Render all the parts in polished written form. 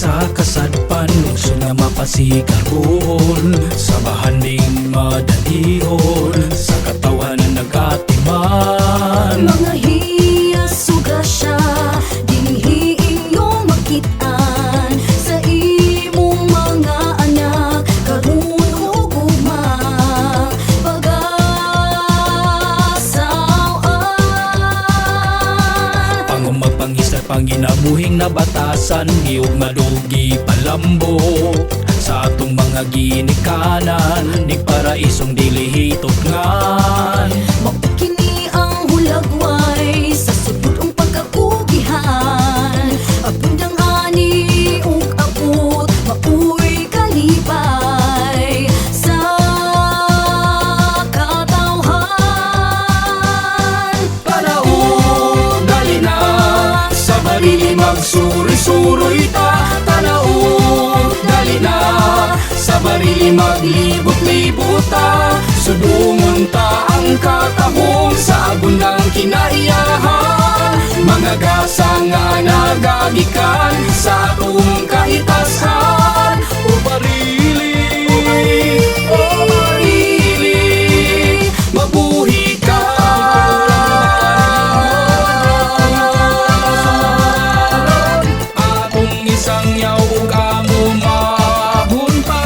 sa kasadpan, lungsod nga mapasigaron, sa bahaning madalihon, sa katawan nagatiman. Mga hiya sugasya, dinhi inyong makitaan, sa imong mga anak, karon ug ugma, pag-asawaan. Pangumagpangisar panginabuhing nabatasan, giyog madugi palambo, sa atong mga ginikanan, nigparaisong dili hitotngan. Kini ang hulagway sa sudod ang pagkakugihan, abundang ani ug abot, mauy kalipay sa katawhan. Tanaw, dali na, sa barili magsuri-suroy ta. Tanaw, dali na, sa barili maglibot-libot ta. Sudungon ta ang katahong sa agundang kinaiyahan. Mga gasa nga nagagikan sa atong kahitasan. O barili, mabuhi ka. Atong isang yaw ug amo mahunta,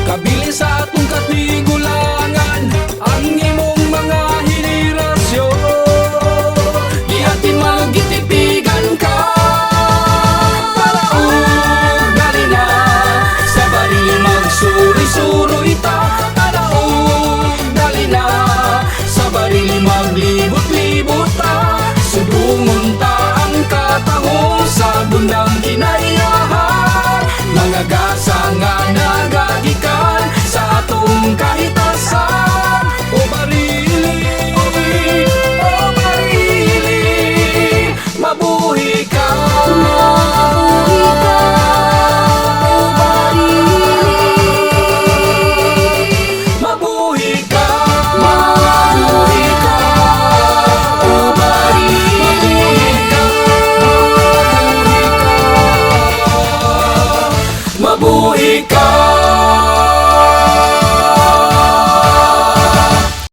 kabili sa atong katigulangan ang imong mga henerasyon. Giatin magitipigan ka. Tanaw, dali na, sa barili magsuri-suroy ta. Tanaw, dali na, sa barili maglibot-libot ta. Sudungon ta ang katahong sa bundang kinaiyahan. Mga gasa nga nagagikan